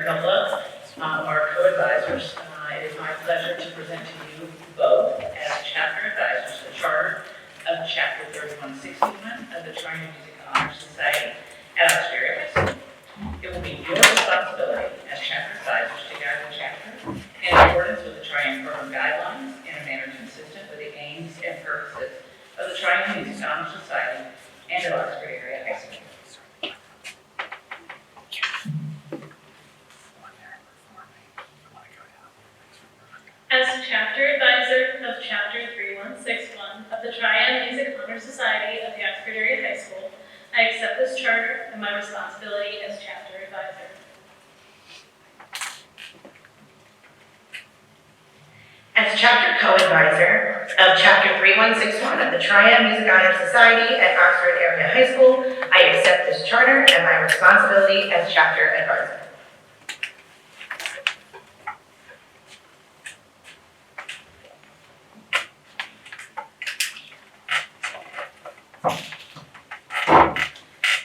Capella, our co-advisors. It is my pleasure to present to you both as chapter advisors the charter of Chapter 3161 of the Triune Music Honor Society at Oxford High School. It will be your responsibility as chapter advisors to guide the chapter in accordance with the Triune Program guidelines in a manner consistent with the aims and purposes of the Triune Music Honor Society and of Oxford Area High School. As chapter advisor of Chapter 3161 of the Triune Music Honor Society of the Oxford Area High School, I accept this charter and my responsibility as chapter advisor. As chapter co-advisor of Chapter 3161 of the Triune Music Honor Society at Oxford Area High School, I accept this charter and my responsibility as chapter advisor.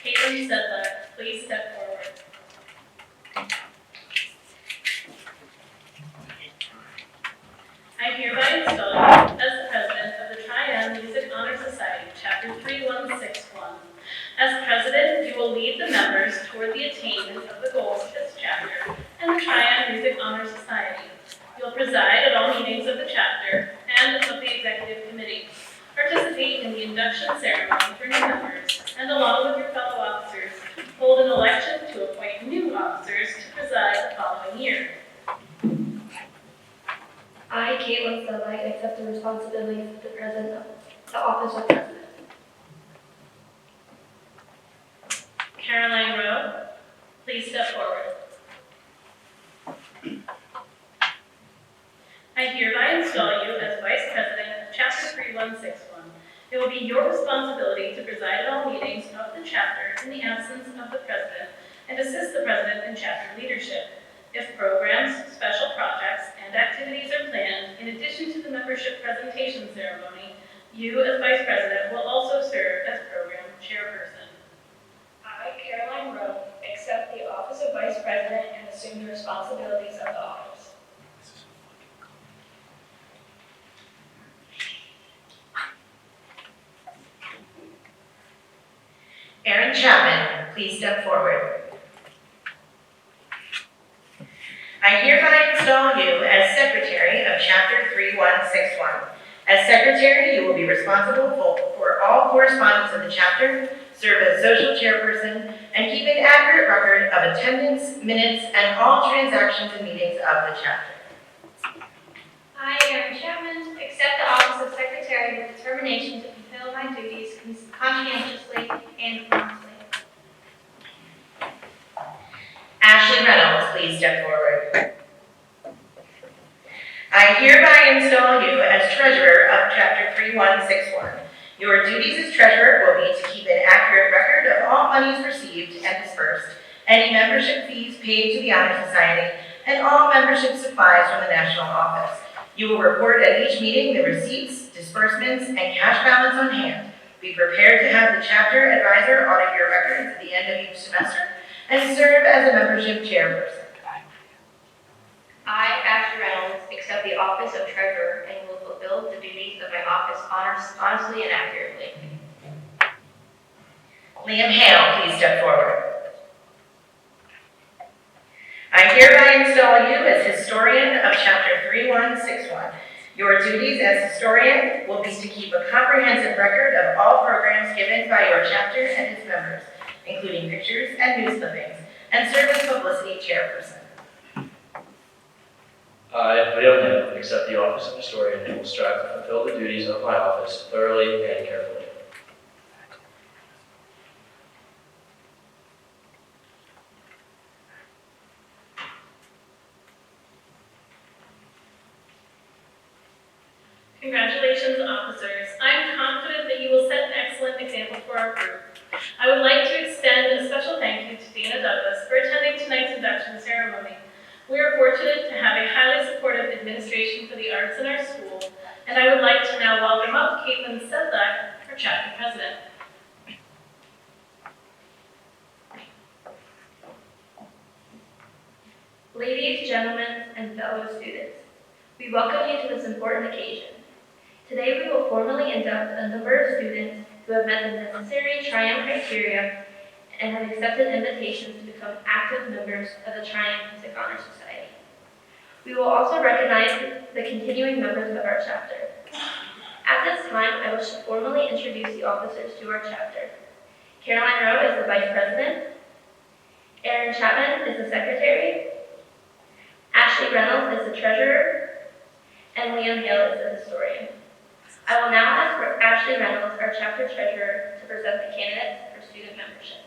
Caitlin Sedler, please step forward. I hereby install you as the president of the Triune Music Honor Society, Chapter 3161. As president, you will lead the members toward the attainment of the goals of this chapter and the Triune Music Honor Society. You'll preside at all meetings of the chapter and of the executive committee, participate in the induction ceremony for new members, and along with your fellow officers, hold an election to appoint new officers to preside the following year. I, Caitlin Sedler, accept the responsibilities of the president of the office of president. Caroline Rowe, please step forward. I hereby install you as vice president of Chapter 3161. It will be your responsibility to preside at all meetings of the chapter in the absence of the president and assist the president in chapter leadership. If programs, special projects, and activities are planned, in addition to the membership presentation ceremony, you as vice president will also serve as program chairperson. I, Caroline Rowe, accept the office of vice president and assume the responsibilities of the office. Aaron Chapman, please step forward. I hereby install you as secretary of Chapter 3161. As secretary, you will be responsible for all correspondence of the chapter, serve as social chairperson, and keep an accurate record of attendance, minutes, and all transactions and meetings of the chapter. I, Aaron Chapman, accept the office of secretary with determination to fulfill my duties conscientiously and promptly. Ashley Reynolds, please step forward. I hereby install you as treasurer of Chapter 3161. Your duties as treasurer will be to keep an accurate record of all monies received and dispersed, any membership fees paid to the Honor Society, and all membership supplies from the national office. You will report at each meeting the receipts, disbursements, and cash balance on hand. Be prepared to have the chapter advisor audit your records at the end of each semester and serve as a membership chairperson. I, Ashley Reynolds, accept the office of treasurer and will fulfill the duties of my office honestly and accurately. Liam Hale, please step forward. I hereby install you as historian of Chapter 3161. Your duties as historian will be to keep a comprehensive record of all programs given by your chapter and its members, including pictures and news clippings, and serve as publicity chairperson. I, Liam Hale, accept the office of historian and will strive to fulfill the duties of my office thoroughly and carefully. Congratulations, officers. I'm confident that you will set an excellent example for our group. I would like to extend a special thank you to Dana Douglas for attending tonight's induction ceremony. We are fortunate to have a highly supportive administration for the arts in our school, and I would like to now welcome up Caitlin Sedlak, our chapter president. Ladies, gentlemen, and fellow students, we welcome you to this important occasion. Today we will formally induct a number of students who have met the necessary Triumph criteria and have accepted invitations to become active members of the Triumph Music Honor Society. We will also recognize the continuing members of our chapter. At this time, I wish to formally introduce the officers to our chapter. Caroline Rowe is the Vice President. Erin Chapman is the Secretary. Ashley Reynolds is the Treasurer. And Liam Hale is the Historian. I will now ask Ashley Reynolds, our Chapter Treasurer, to present the candidates for student membership.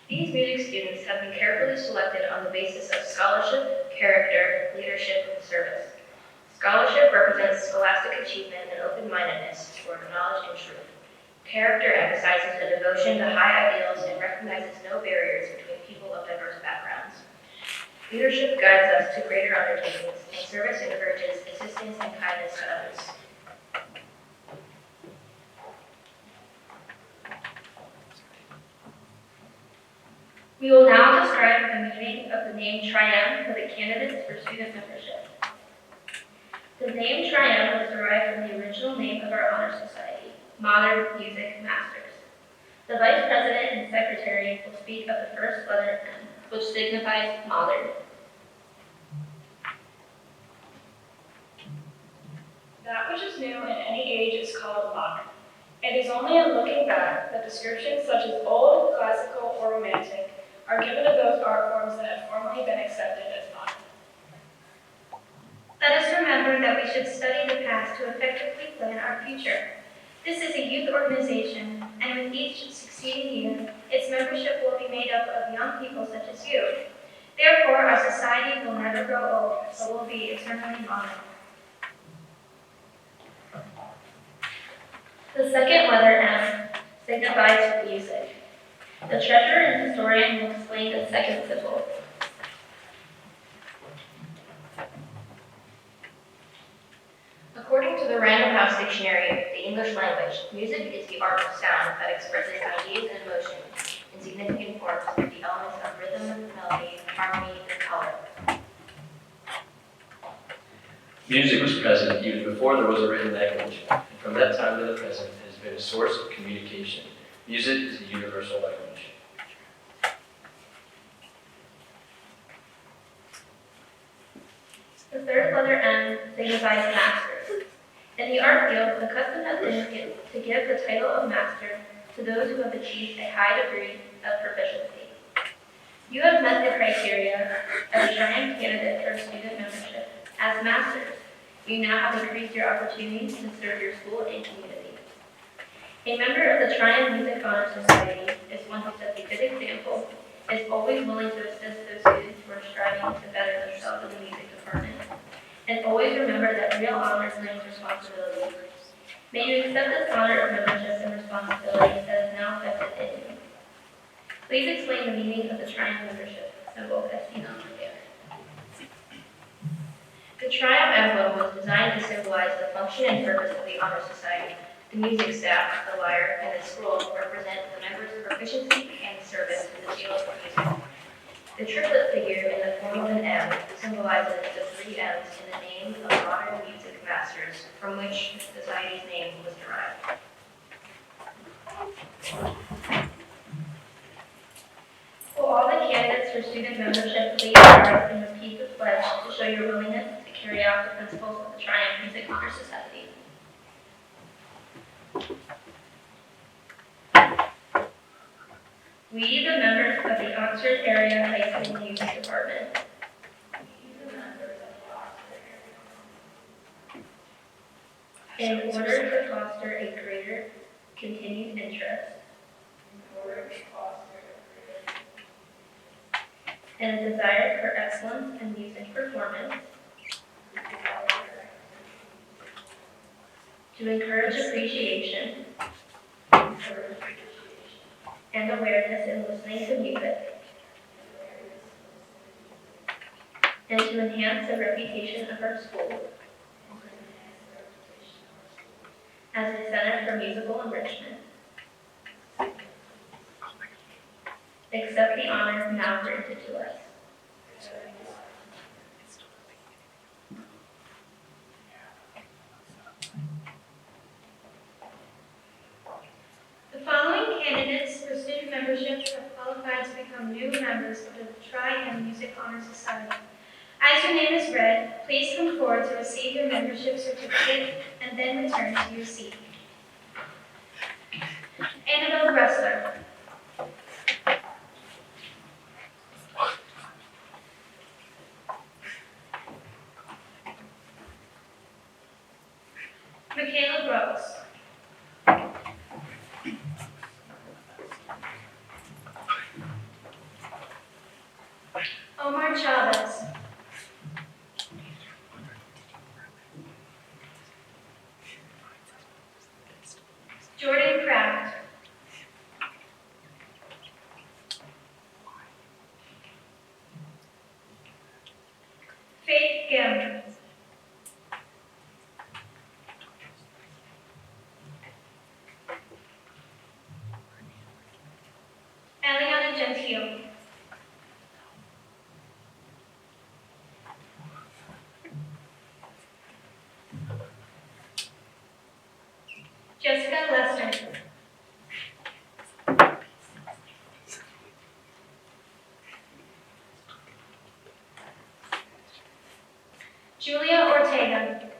These music students have been carefully selected on the basis of scholarship, character, leadership, and service. Scholarship represents scholastic achievement and open-mindedness toward knowledge and truth. Character emphasizes a devotion to high ideals and recognizes no barriers between people of diverse backgrounds. Leadership guides us to greater undertakings, and service encourages assistance and kindness to others. We will now describe the meaning of the name Triumph for the candidates for student membership. The name Triumph was derived from the original name of our honor society, Modern Music Masters. The Vice President and Secretary will speak of the first letter M, which signifies modern. That which is new in any age is called modern. It is only in looking back that descriptions such as old, classical, or romantic are given to those art forms that have formerly been accepted as modern. Let us remember that we should study the past to effectively plan our future. This is a youth organization, and with each succeeding year, its membership will be made up of young people such as you. Therefore, our society will never grow old, but will be eternally modern. The second letter M signifies music. The treasurer and historian will explain the second symbol. According to the Random House Dictionary of the English Language, music is the art of sound that expresses ideas and emotions in significant forms with the elements of rhythm, melody, harmony, and color. Music was present even before there was a written language, and from that time to the present it has been a source of communication. Music is a universal language. The third letter M signifies masters. In the art field, the custom has been to give the title of master to those who have achieved a high degree of proficiency. You have met the criteria as a Triumph candidate for student membership. As masters, you now have increased your opportunities to serve your school and community. A member of the Triumph Music Honor Society is one who sets a good example, is always willing to assist those students who are striving to better themselves in the music department, and always remember that real honor brings responsibility. May you accept this honor of membership and responsibility that is now vested in you. Please explain the meaning of the Triumph membership symbol as seen on the there. The Triumph emblem was designed to symbolize the function and purpose of the Honor Society. The music staff, the lyre, and the scroll represent the members' proficiency and service to the field of music. The triplet figure in the form of an M symbolizes the three M's in the name of Modern Music Masters, from which the society's name was derived. Will all the candidates for student membership please rise and repeat the pledge to show your willingness to carry out the principles of the Triumph Music Honor Society? We, the members of the Oxford Area High School Music Department, in order to foster a greater continued interest and a desire for excellence in music performance, to encourage appreciation and awareness in listening to music, and to enhance the reputation of our school as a center for musical enrichment. accept the honor now granted to us. The following candidates for student membership have qualified to become new members of the Tri-M Music Honor Society. As your name is read, please come forward to receive your membership certificate and then return to your seat. Annabelle Bressler. Michaela Brooks. Omar Chavez. Jordan Kraft. Faith Gim. Eliana Gentile. Jessica Lester. Julia Ortega.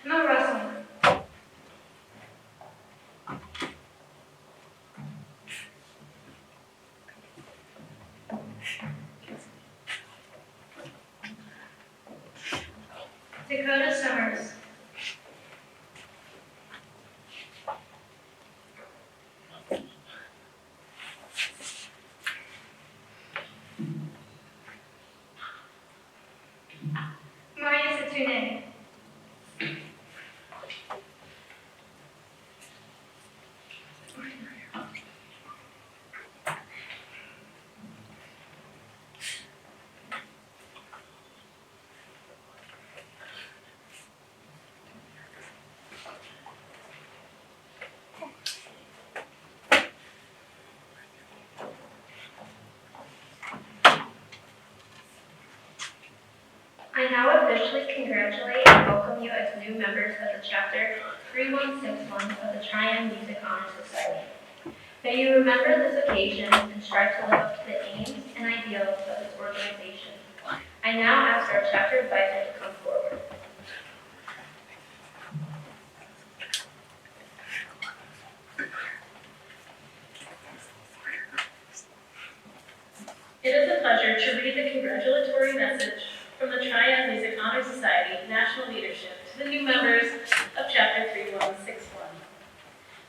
Emma Russell. Dakota Summers. Maria Satune. I now officially congratulate and welcome you as new members of the Chapter 3161 of the Tri-M Music Honor Society. May you remember this occasion and strive to live up to the aims and ideals of this organization. I now ask our chapter advisor to come forward. It is a pleasure to read the congratulatory message from the Tri-M Music Honor Society National Leadership to the new members of Chapter 3161.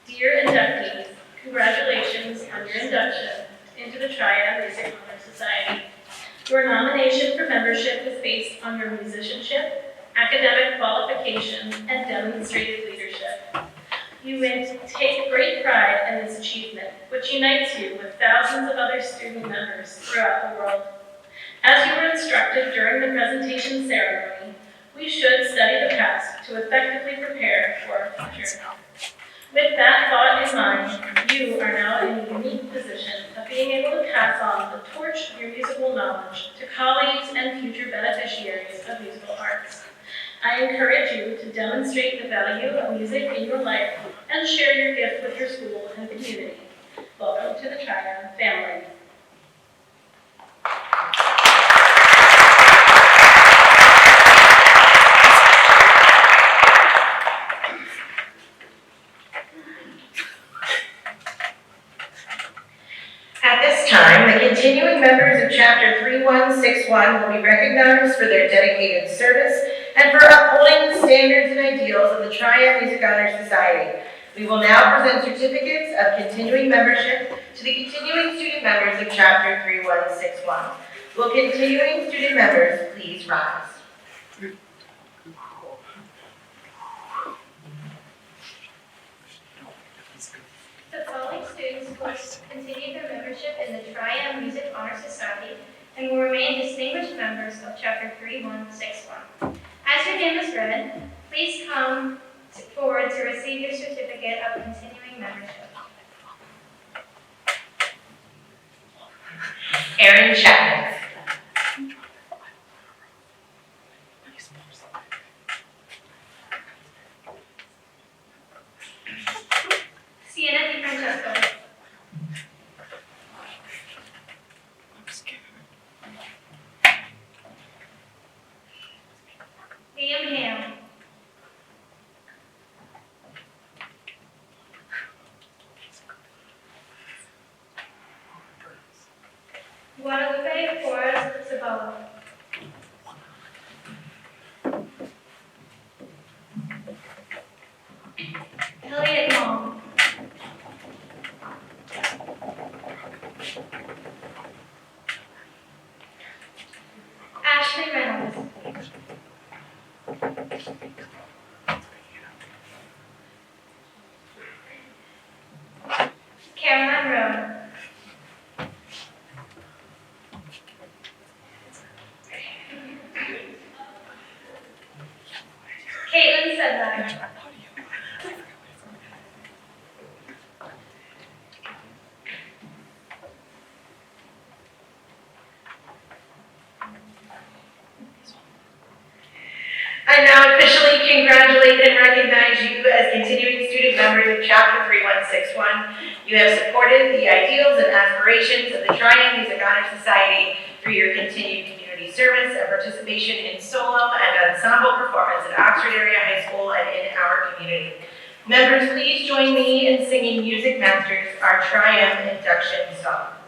Dear inductees, congratulations on your induction into the Tri-M Music Honor Society. Your nomination for membership is based on your musicianship, academic qualifications, and demonstrated leadership. You may take great pride in this achievement, which unites you with thousands of other student members throughout the world. As you were instructed during the presentation ceremony, we should study the past to effectively prepare for our future. With that thought in mind, you are now in a unique position of being able to pass on the torch of your musical knowledge to colleagues and future beneficiaries of musical arts. I encourage you to demonstrate the value of music in your life and share your gift with your school and community. Welcome to the Tri-M family. At this time, the continuing members of Chapter 3161 will be recognized for their dedicated service and for upholding the standards and ideals of the Tri-M Music Honor Society. We will now present certificates of continuing membership to the continuing student members of Chapter 3161. Will continuing student members please rise? The following students will continue their membership in the Tri-M Music Honor Society and will remain distinguished members of Chapter 3161. As your name is read, please come forward to receive your certificate of continuing membership. Aaron Chapman. Sienna Di Francesco. Liam Hale. Guadalupe Flores Sabella. Elliot Long. Ashley Reynolds. Caroline Rowe. Caitlin Sedlak. I now officially congratulate and recognize you as continuing student members of Chapter 3161. You have supported the ideals and aspirations of the Triumph Music Honor Society through your continued community service and participation in solo and ensemble performance at Oxford Area High School and in our community. Members, please join me in singing Music Masters, our Triumph Induction song.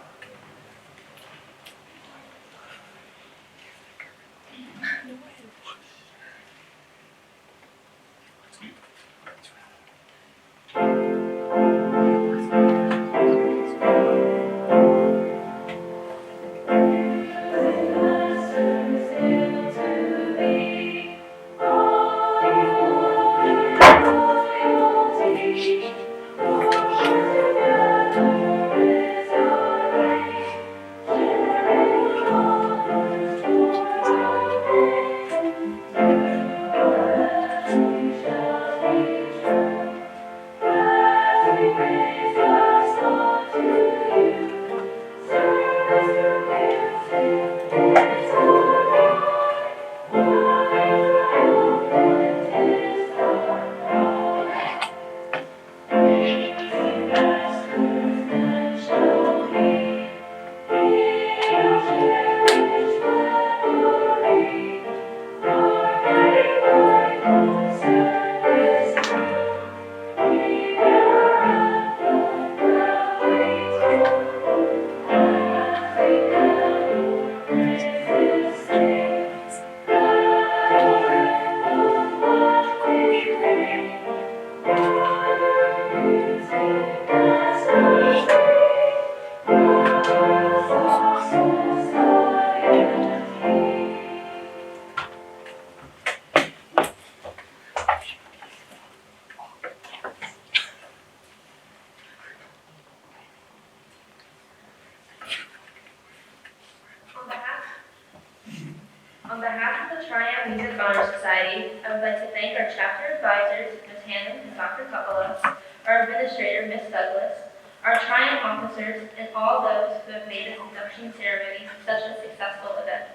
On behalf of the Triumph Music Honor Society, I would like to thank our chapter advisors, Ms. Hannon and Dr. Coppola, our administrator, Ms. Douglas, our Triumph officers, and all those who have made this induction ceremony such a successful event.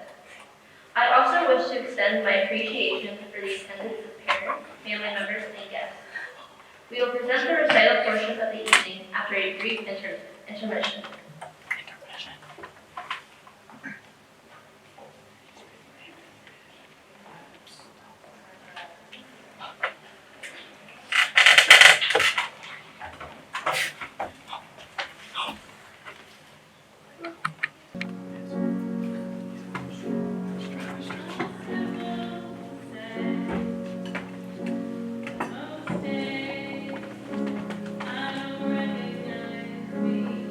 I also wish to extend my appreciation for the attendance of parents, family members, and guests. We will present the recital portion of the evening after a brief intermission. I don't recognize me.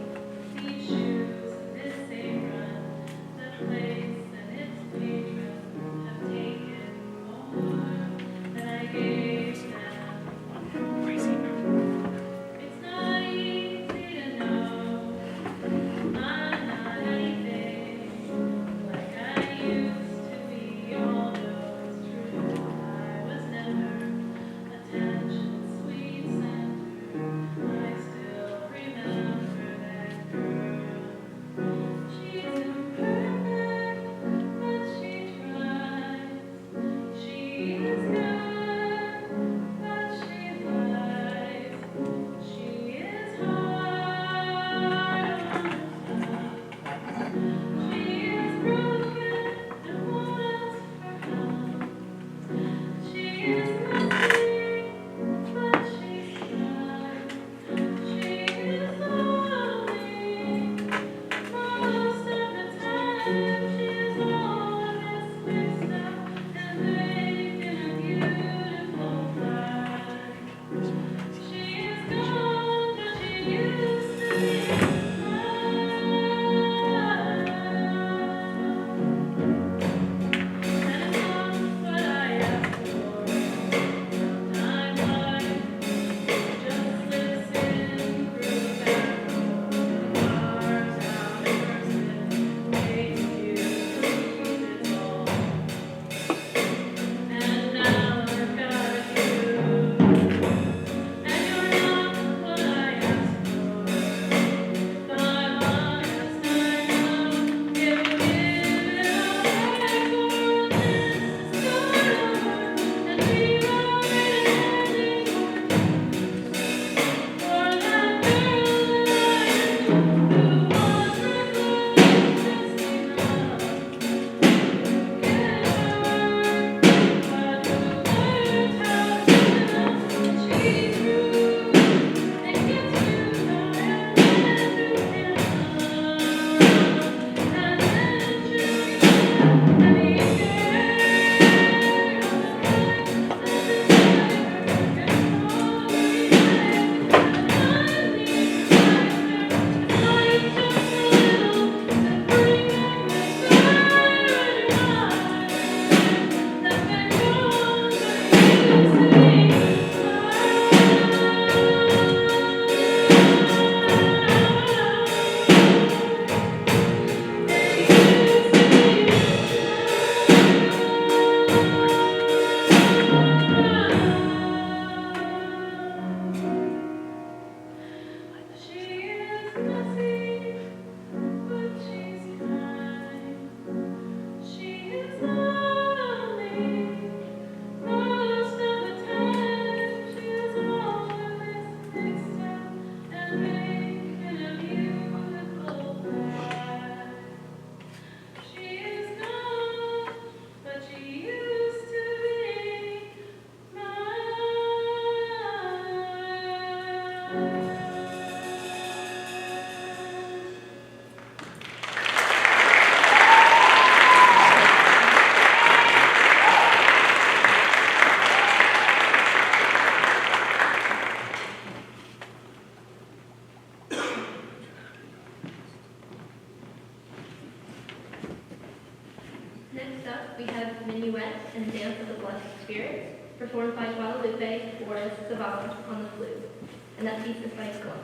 Next up, we have Minuet and Dance of the Blessed Spirits, performed by Guadalupe or Savant on the flute, and that piece is by Glenn.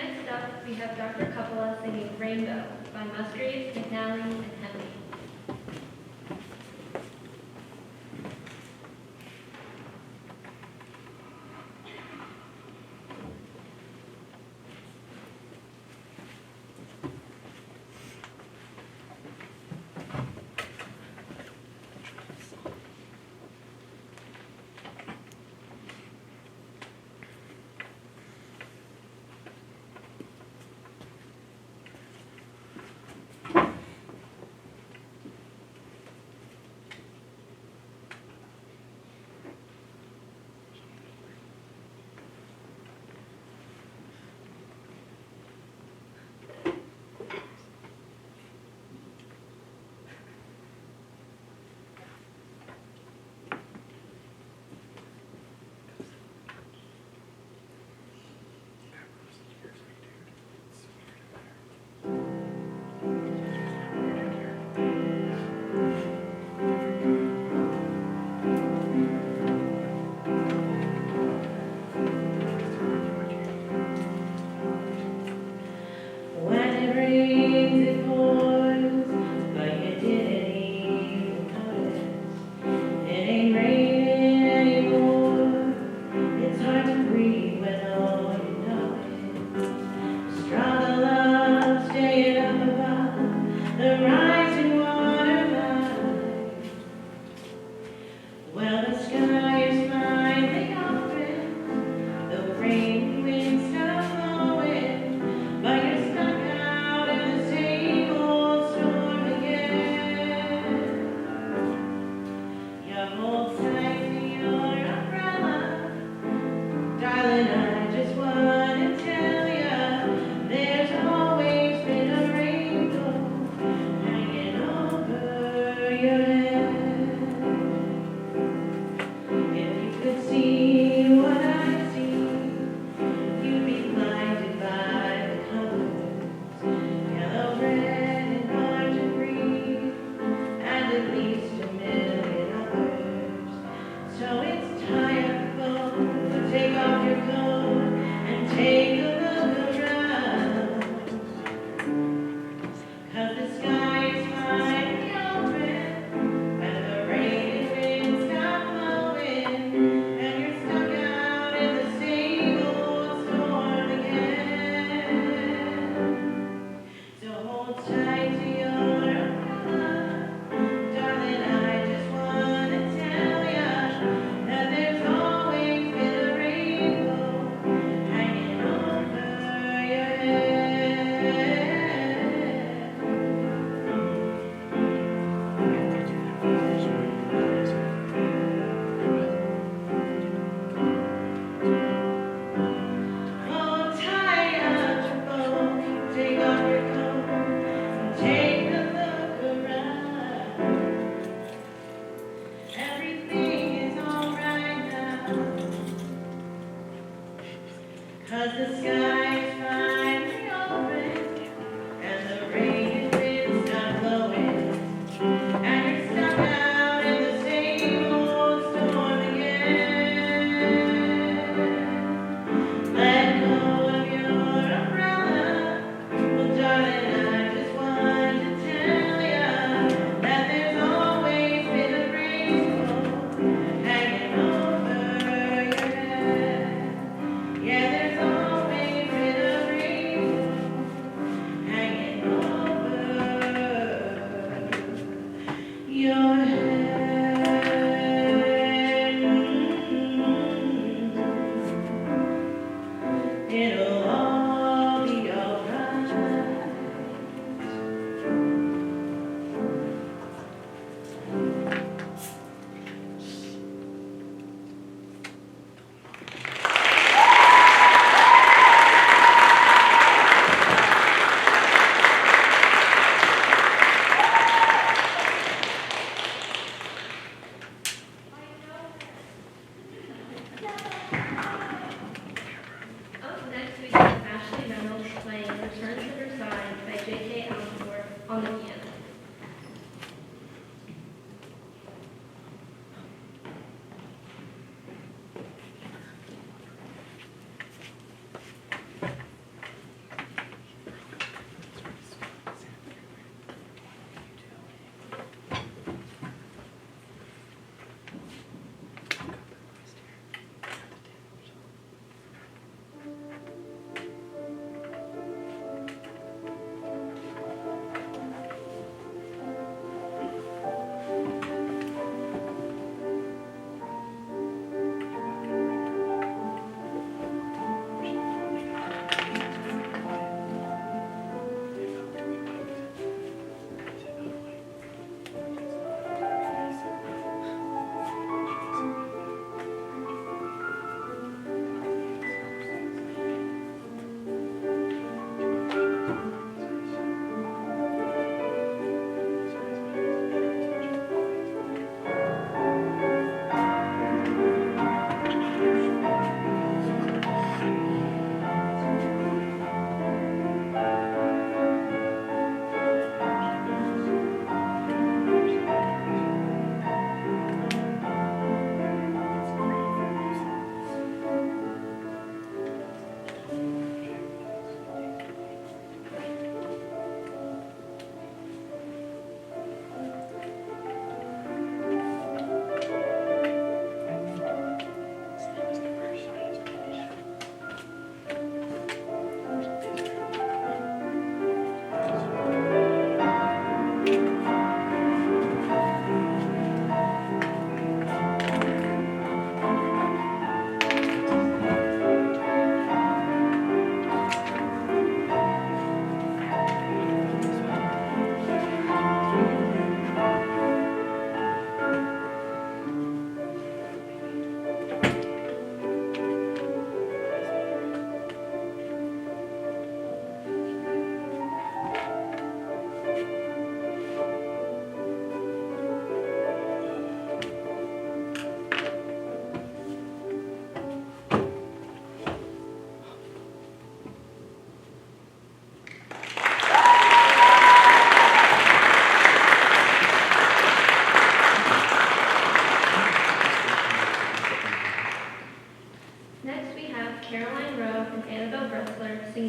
Next up, we have Dr. Coppola singing Rainbow by Musgraves, McNally, and Henley.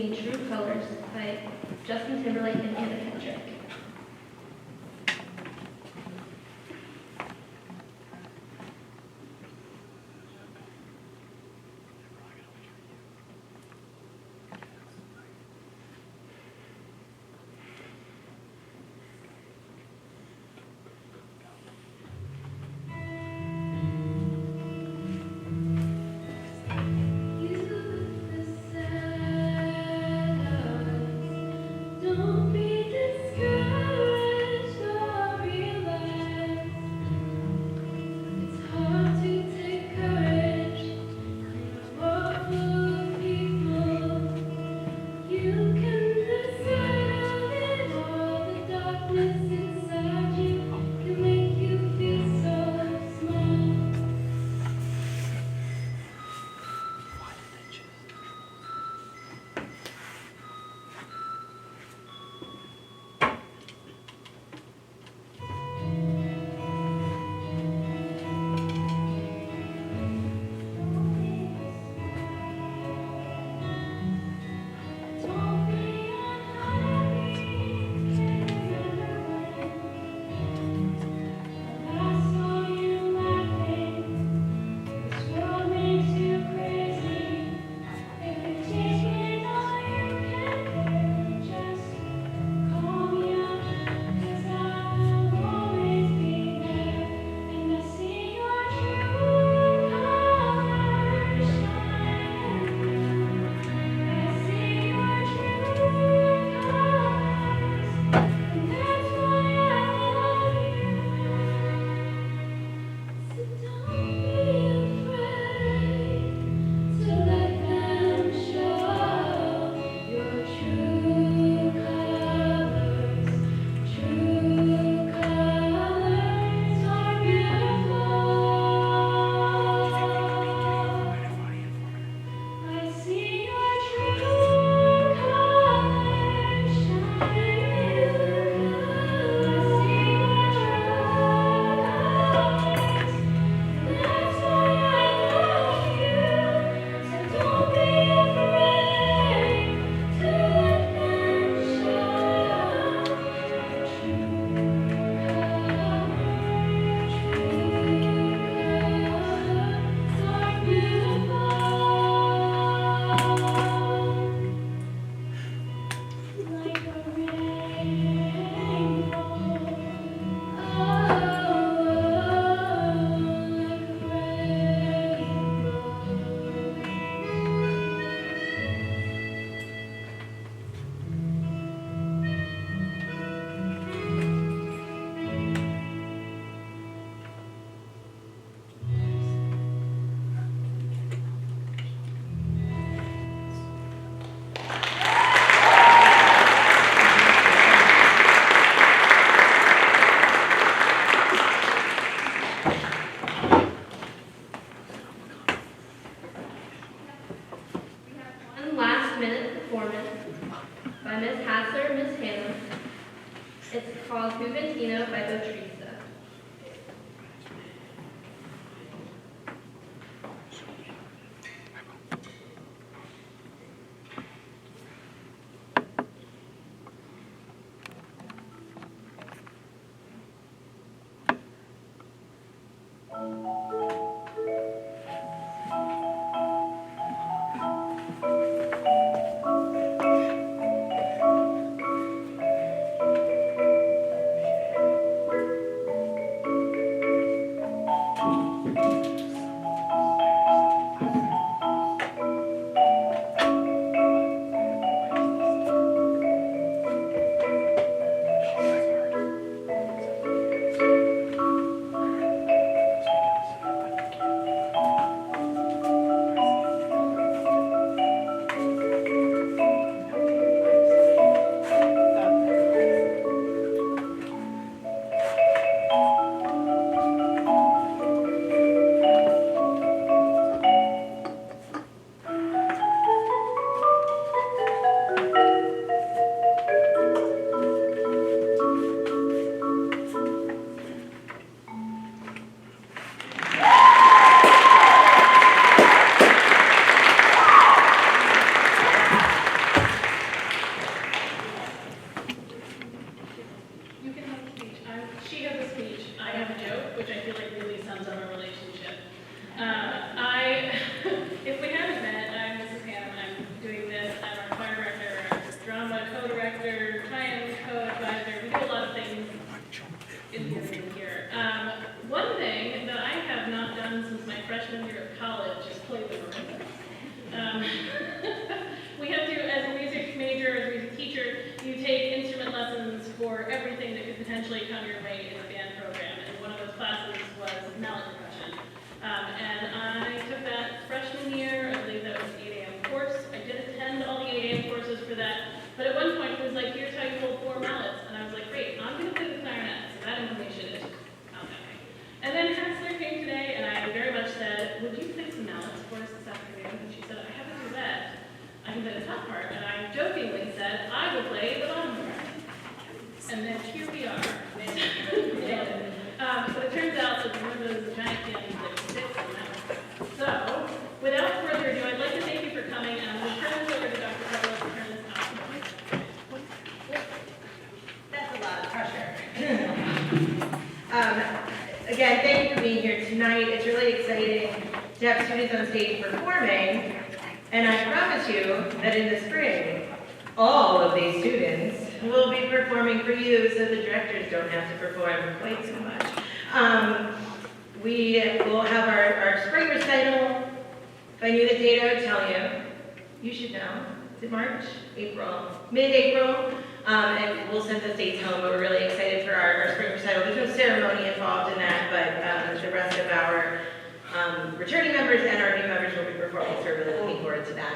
Me True Colors by Justin Timberlake and Anna Kendrick. Don't be discouraged or relaxed. It's hard to take courage in a world full of people. You can decide it all. The darkness inside you can make you feel so small. Don't be unhappy. I saw you laughing. This world makes you crazy. If you take it all you can do, just call me up, 'cause I will always be there. And I see your true colors shine. I see your true colors, and that's why I love you. So don't be afraid to let them show your true colors. True colors are beautiful. I see your true colors shine. I see your true colors. That's why I love you. So don't be afraid to let them show your true colors. True colors are beautiful. Like a rainbow. One last minute performance by Miss Hassler and Miss Hannah. It's called Juventino by Botrisa. director, Triumph co-advisor, we do a lot of things in here. One thing that I have not done since my freshman year of college is play the marimba. We have to, as a music major, as a music teacher, you take instrument lessons for everything that could potentially come your way in a band program, and one of those classes was mallet percussion. And I took that freshman year, I believe that was an 8 a.m. course. I did attend all the 8 a.m. courses for that, but at one point it was like, here's how you hold 4 mallets, and I was like, great, I'm gonna play the clarinet, so that information is out that way. And then Hansler came today, and I very much said, would you play some mallets for us this afternoon? And she said, I have a duet. I can play the top part, and I jokingly said, I will play the bottom part. And then here we are. So it turns out that one of those giant pianos like 6 and that was. So, without further ado, I'd like to thank you for coming, and I'm going to turn this over to Dr. Pablo to turn this on. That's a lot of pressure. Again, thank you for being here tonight. It's really exciting to have students on stage performing, and I promise you that in the spring, all of these students will be performing for you so the directors don't have to perform quite so much. We will have our spring recital. If I knew the date, I would tell you. You should know. Is it March? April? Mid-April? And we'll send those dates home, but we're really excited for our spring recital. There's no ceremony involved in that, but the rest of our returning members and our new members will be performing, so we're really looking forward to that.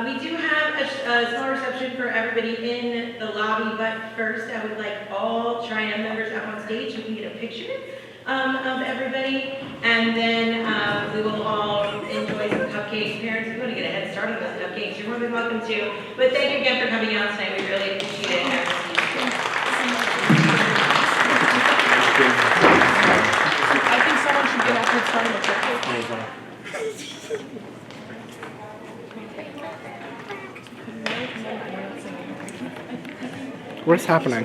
We do have a small reception for everybody in the lobby, but first I would like all Triumph members up on stage so we can get a picture of everybody, and then we will all enjoy some cupcakes. Parents, if you want to get a head start on those cupcakes, you're more than welcome to. But thank you again for coming out tonight. We really appreciate it. I think someone should get up and start with the cupcake. What's happening?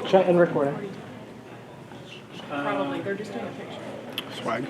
Chat and recording. Probably, they're just doing a picture. Swag.